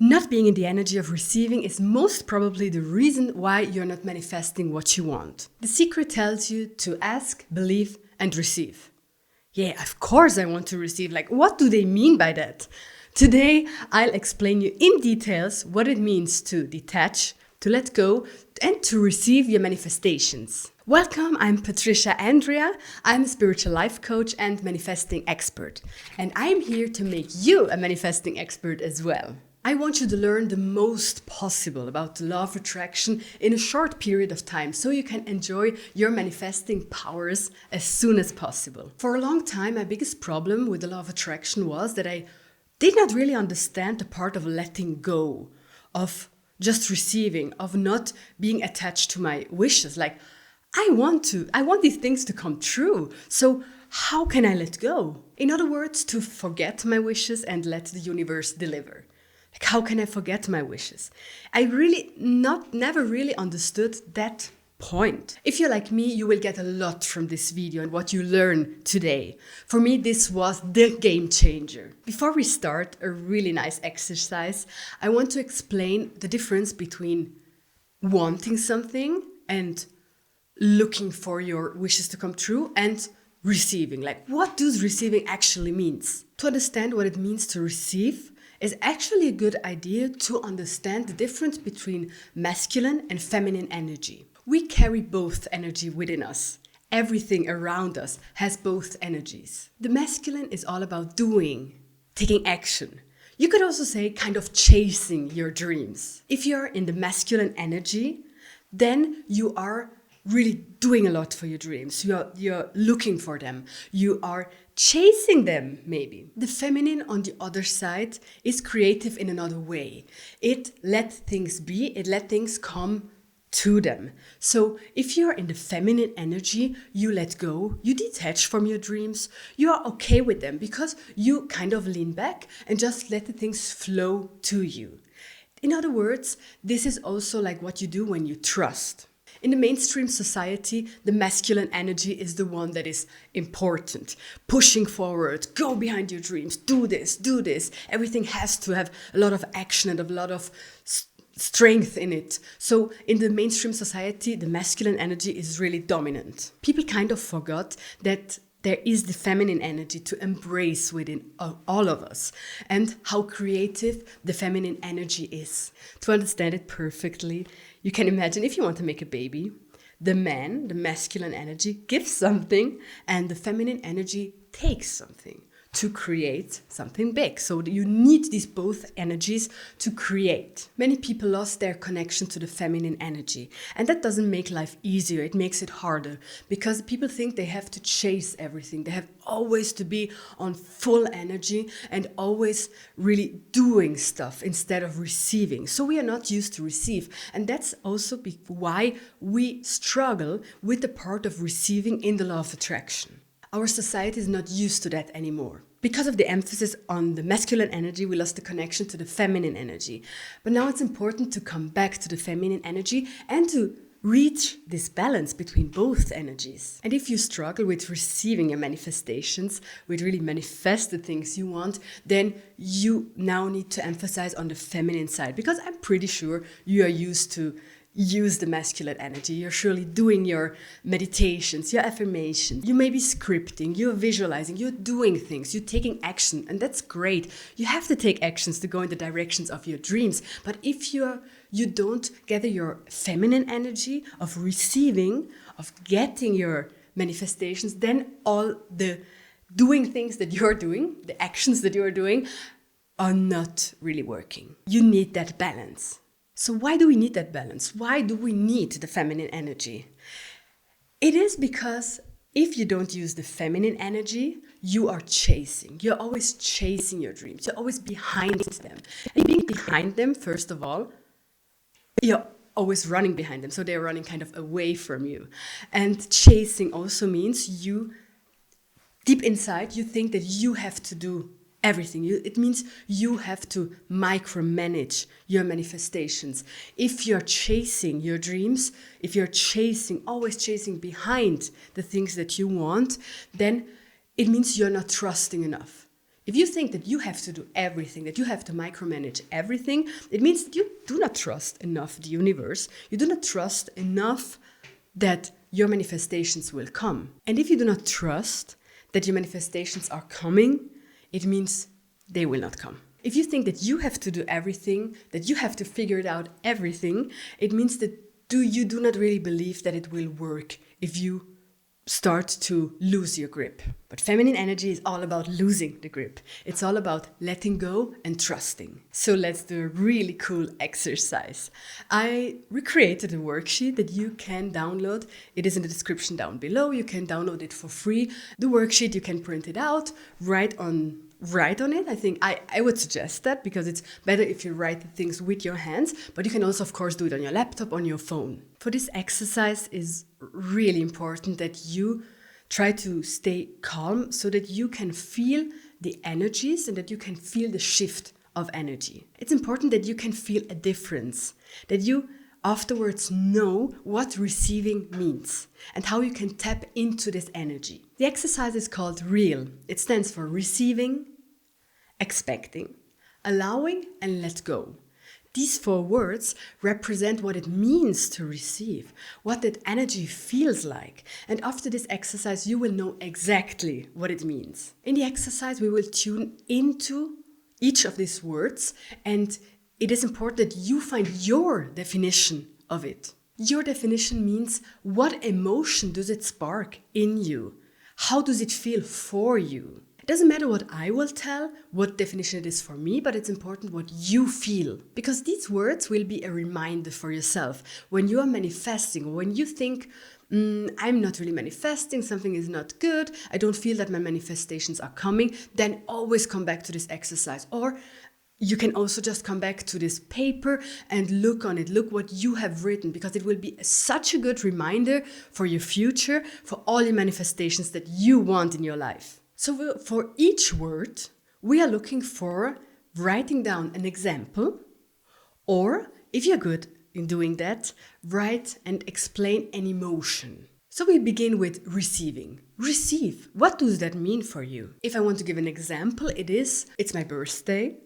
Not being in the energy of receiving is most probably the reason why you're not manifesting what you want. The secret tells you to ask, believe, and receive. Yeah, of course I want to receive. Like, what do they mean by that? Today, I'll explain you in details what it means to detach, to let go, and to receive your manifestations. Welcome, I'm Patricia Andrea. I'm a spiritual life coach and manifesting expert. And I'm here to make you a manifesting expert as well. I want you to learn the most possible about the law of attraction in a short period of time so you can enjoy your manifesting powers as soon as possible. For a long time, my biggest problem with the law of attraction was that I did not really understand the part of letting go, of just receiving, of not being attached to my wishes. Like, I want these things to come true. So how can I let go? In other words, to forget my wishes and let the universe deliver. Like, how can I forget my wishes? I never really understood that point. If you're like me, you will get a lot from this video and what you learn today. For me, this was the game changer. Before we start a really nice exercise, I want to explain the difference between wanting something and looking for your wishes to come true and receiving. Like, what does receiving actually means? To understand what it means to receive is actually a good idea to understand the difference between masculine and feminine energy. We carry both energy within us. Everything around us has both energies. The masculine is all about doing, taking action. You could also say kind of chasing your dreams. If you're in the masculine energy, then you are really doing a lot for your dreams. You're looking for them. You are chasing them, maybe. The feminine, on the other side, is creative in another way. It let things be. It let things come to them. So if you're in the feminine energy, you let go, you detach from your dreams, you are okay with them because you kind of lean back and just let the things flow to you. In other words, this is also like what you do when you trust. In the mainstream society, the masculine energy is the one that is important. Pushing forward, go behind your dreams, do this. Everything has to have a lot of action and a lot of strength in it. So in the mainstream society, the masculine energy is really dominant. People kind of forgot that there is the feminine energy to embrace within all of us and how creative the feminine energy is. To understand it perfectly, you can imagine if you want to make a baby, the man, the masculine energy, gives something and the feminine energy takes something to create something big. So you need these both energies to create. Many people lost their connection to the feminine energy, and that doesn't make life easier. It makes it harder because people think they have to chase everything. They have always to be on full energy and always really doing stuff instead of receiving. So we are not used to receive, and that's also why we struggle with the part of receiving in the law of attraction. Our society is not used to that anymore. Because of the emphasis on the masculine energy, we lost the connection to the feminine energy. But now it's important to come back to the feminine energy and to reach this balance between both energies. And if you struggle with receiving your manifestations, with really manifest the things you want, then you now need to emphasize on the feminine side, because I'm pretty sure you are used to use the masculine energy. You're surely doing your meditations, your affirmations. You may be scripting, you're visualizing, you're doing things, you're taking action, and that's great. You have to take actions to go in the directions of your dreams. But if you don't gather your feminine energy of receiving, of getting your manifestations, then all the doing things that you're doing, the actions that you're doing, are not really working. You need that balance. So why do we need that balance? Why do we need the feminine energy? It is because if you don't use the feminine energy, you are chasing. You're always chasing your dreams. You're always behind them. And being behind them, first of all, you're always running behind them. So they're running kind of away from you. And chasing also means you, deep inside, you think that you have to do everything. It means you have to micromanage your manifestations. If you're chasing your dreams, if you're always chasing behind the things that you want, then it means you're not trusting enough. If you think that you have to do everything, that you have to micromanage everything, it means that you do not trust enough the universe. You do not trust enough that your manifestations will come. And if you do not trust that your manifestations are coming, it means they will not come. If you think that you have to do everything, that you have to figure it out everything, it means that you do not really believe that it will work if you start to lose your grip. But feminine energy is all about losing the grip. It's all about letting go and trusting. So let's do a really cool exercise. I recreated a worksheet that you can download. It is in the description down below. You can download it for free. The worksheet, you can print it out, write on it. I think I would suggest that because it's better if you write the things with your hands, but you can also, of course, do it on your laptop, on your phone. For this exercise is really important that you try to stay calm so that you can feel the energies and that you can feel the shift of energy. It's important that you can feel a difference, that you afterwards know what receiving means and how you can tap into this energy. The exercise is called REAL. It stands for receiving, expecting, allowing, and let go. These 4 words represent what it means to receive, what that energy feels like. And after this exercise, you will know exactly what it means. In the exercise, we will tune into each of these words, and it is important that you find your definition of it. Your definition means what emotion does it spark in you? How does it feel for you? It doesn't matter what I will tell, what definition it is for me, but it's important what you feel. Because these words will be a reminder for yourself. When you are manifesting, when you think, I'm not really manifesting, something is not good, I don't feel that my manifestations are coming, then always come back to this exercise. Or you can also just come back to this paper and look on it. Look what you have written, because it will be such a good reminder for your future, for all your manifestations that you want in your life. So for each word, we are looking for writing down an example, or if you're good in doing that, write and explain an emotion. So we begin with receiving. Receive. What does that mean for you? If I want to give an example, it's my birthday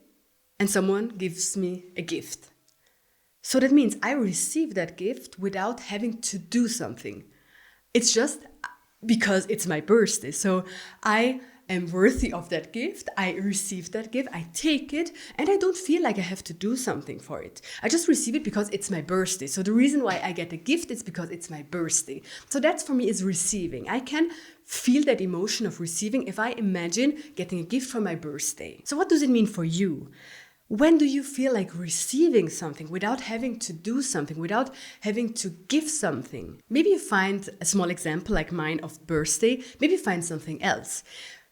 and someone gives me a gift. So that means I receive that gift without having to do something. It's just because it's my birthday. So I am worthy of that gift. I receive that gift. I take it and I don't feel like I have to do something for it. I just receive it because it's my birthday. So the reason why I get a gift is because it's my birthday. So that's for me is receiving. I can feel that emotion of receiving if I imagine getting a gift for my birthday. So what does it mean for you? When do you feel like receiving something without having to do something, without having to give something? Maybe you find a small example like mine of birthday, maybe you find something else.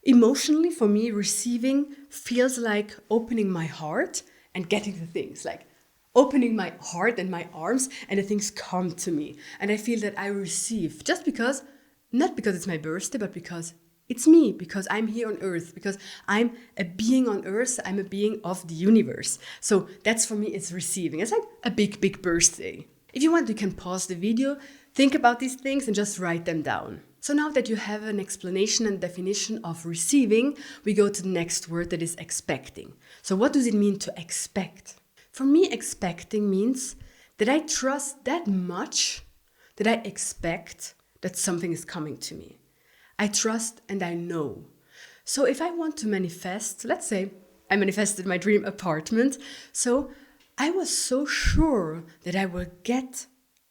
Emotionally, for me, receiving feels like opening my heart and getting the things, like opening my heart and my arms and the things come to me. And I feel that I receive just because, not because it's my birthday, but because it's me, because I'm here on earth, because I'm a being on earth, I'm a being of the universe. So that's for me, it's receiving. It's like a big, big birthday. If you want, you can pause the video, think about these things and just write them down. So now that you have an explanation and definition of receiving, we go to the next word, that is expecting. So what does it mean to expect? For me, expecting means that I trust that much that I expect that something is coming to me. I trust and I know. So if I want to manifest, let's say I manifested my dream apartment. So I was so sure that I will get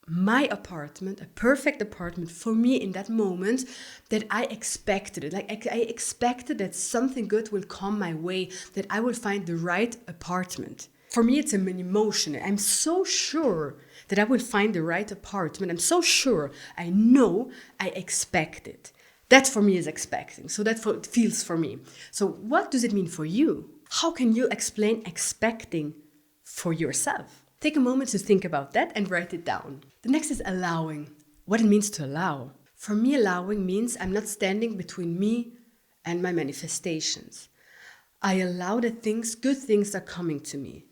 my apartment, a perfect apartment for me in that moment, that I expected it. Like I expected that something good will come my way, that I will find the right apartment. For me, it's an emotion. I'm so sure that I will find the right apartment. I'm so sure. I know I expect it. That for me is expecting. So that's what it feels for me. So what does it mean for you? How can you explain expecting for yourself? Take a moment to think about that and write it down. The next is allowing. What it means to allow. For me, allowing means I'm not standing between me and my manifestations. I allow that good things are coming to me.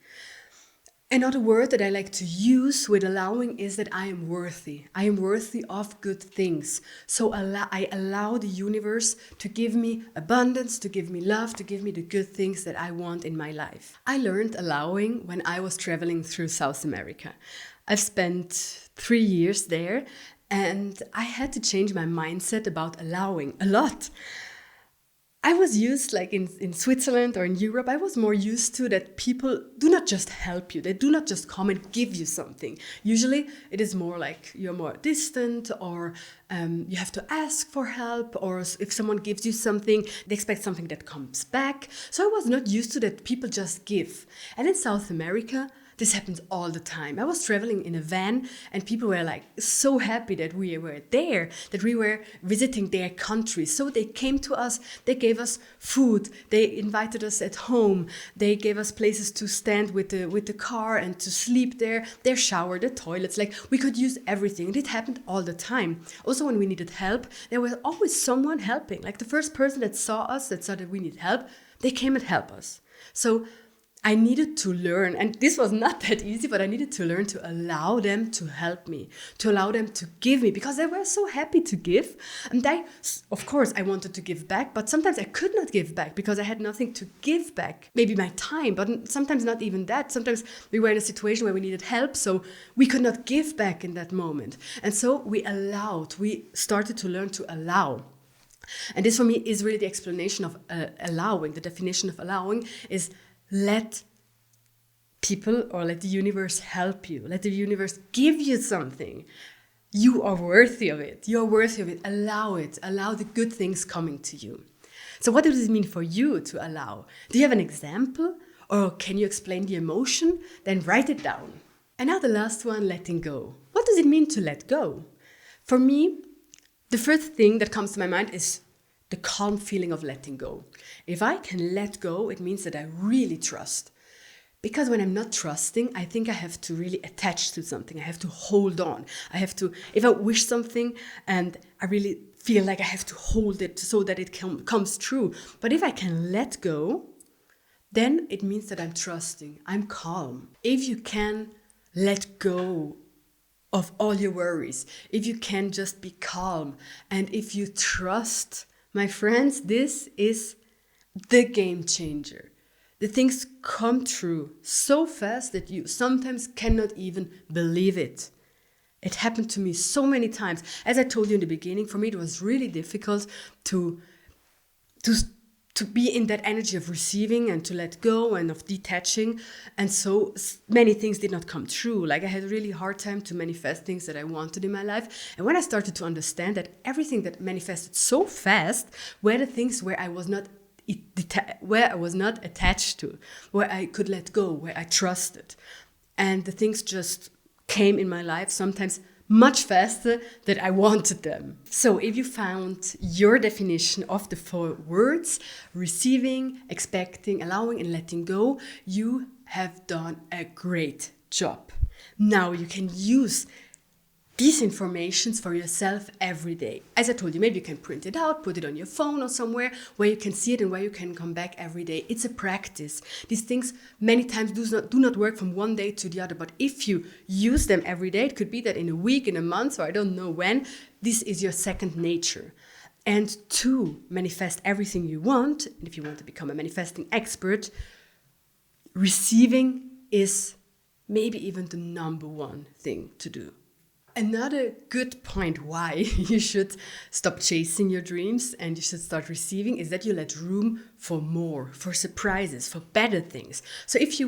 Another word that I like to use with allowing is that I am worthy. I am worthy of good things. So I allow the universe to give me abundance, to give me love, to give me the good things that I want in my life. I learned allowing when I was traveling through South America. I've spent 3 years there, and I had to change my mindset about allowing a lot. I was used, like in Switzerland or in Europe, I was more used to that people do not just help you. They do not just come and give you something. Usually it is more like you're more distant, or you have to ask for help, or if someone gives you something, they expect something that comes back. So I was not used to that people just give. And in South America, this happens all the time. I was traveling in a van, and people were like so happy that we were there, that we were visiting their country. So they came to us, they gave us food, they invited us at home, they gave us places to stand with the car and to sleep there, their shower, the toilets, like we could use everything. And it happened all the time. Also, when we needed help, there was always someone helping. Like the first person that saw us, that saw that we need help, they came and helped us. So I needed to learn, and this was not that easy, but I needed to learn to allow them to help me, to allow them to give me, because they were so happy to give. And of course, I wanted to give back, but sometimes I could not give back because I had nothing to give back. Maybe my time, but sometimes not even that. Sometimes we were in a situation where we needed help, so we could not give back in that moment. And so we started to learn to allow. And this for me is really the explanation of allowing. The definition of allowing is let people or let the universe help you. Let the universe give you something. You are worthy of it. You're worthy of it. Allow it. Allow the good things coming to you. So what does it mean for you to allow? Do you have an example? Or can you explain the emotion? Then write it down. And now the last one, letting go. What does it mean to let go? For me, the first thing that comes to my mind is the calm feeling of letting go. If I can let go, it means that I really trust. Because when I'm not trusting, I think I have to really attach to something. I have to hold on. If I wish something and I really feel like I have to hold it so that it comes true. But if I can let go, then it means that I'm trusting. I'm calm. If you can let go of all your worries, if you can just be calm, and if you trust, my friends, this is the game changer. The things come true so fast that you sometimes cannot even believe it. It happened to me so many times. As I told you in the beginning, for me it was really difficult to be in that energy of receiving and to let go and of detaching. And so many things did not come true. Like I had a really hard time to manifest things that I wanted in my life. And when I started to understand that everything that manifested so fast were the things where I was not attached to, where I could let go, where I trusted. And the things just came in my life sometimes much faster than I wanted them. So if you found your definition of the 4 words, receiving, expecting, allowing, and letting go, you have done a great job. Now you can use these informations for yourself every day. As I told you, maybe you can print it out, put it on your phone or somewhere where you can see it and where you can come back every day. It's a practice. These things many times do not work from one day to the other, but if you use them every day, it could be that in a week, in a month, or I don't know when, this is your second nature. And to manifest everything you want, and if you want to become a manifesting expert, receiving is maybe even the number one thing to do. Another good point why you should stop chasing your dreams and you should start receiving is that you let room for more, for surprises, for better things. So if you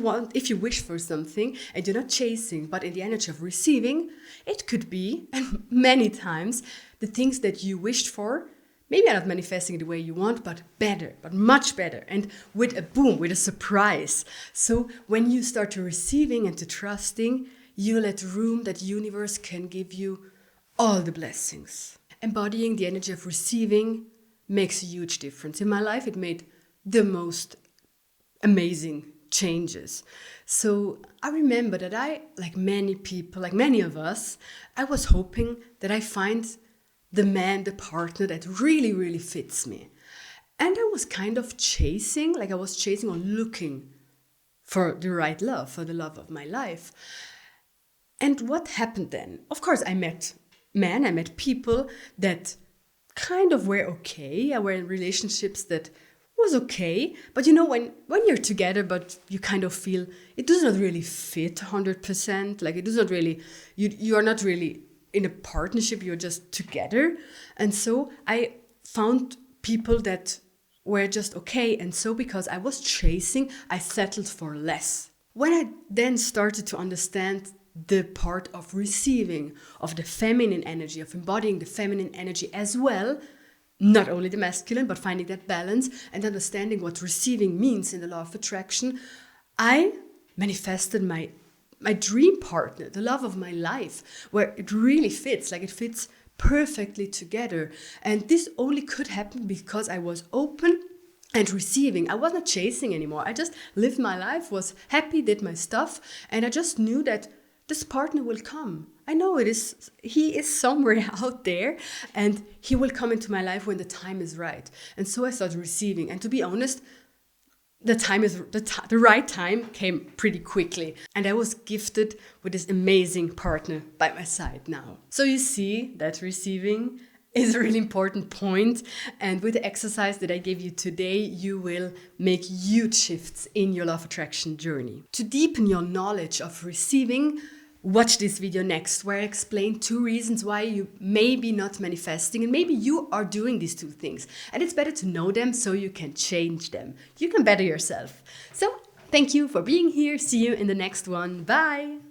wish for something and you're not chasing, but in the energy of receiving, it could be, and many times, the things that you wished for, maybe are not manifesting the way you want, but better, but much better, and with a boom, with a surprise. So when you start to receiving and to trusting, you let room that the universe can give you all the blessings. Embodying the energy of receiving makes a huge difference. In my life, it made the most amazing changes. So I remember that like many people, like many of us, I was hoping that I find the man, the partner that really, really fits me. And I was kind of chasing or looking for the right love, for the love of my life. And what happened then? Of course, I met men, I met people that kind of were okay. I were in relationships that was okay. But you know, when you're together, but you kind of feel it does not really fit 100%. Like it does not really, you are not really in a partnership, you're just together. And so I found people that were just okay. And so because I was chasing, I settled for less. When I then started to understand the part of receiving, of the feminine energy, of embodying the feminine energy as well, not only the masculine, but finding that balance and understanding what receiving means in the law of attraction, I manifested my dream partner, the love of my life, where it really fits, like it fits perfectly together. And this only could happen because I was open and receiving. I wasn't chasing anymore. I just lived my life, was happy, did my stuff, and I just knew that this partner will come. I know he is somewhere out there, and he will come into my life when the time is right. And so I started receiving. And to be honest, the right time came pretty quickly, and I was gifted with this amazing partner by my side now. So you see that receiving is a really important point, and with the exercise that I gave you today, you will make huge shifts in your law of attraction journey. To deepen your knowledge of receiving, watch this video next, where I explain 2 reasons why you may be not manifesting, and maybe you are doing these 2 things, and it's better to know them so you can change them. You can better yourself. So thank you for being here. See you in the next one. Bye.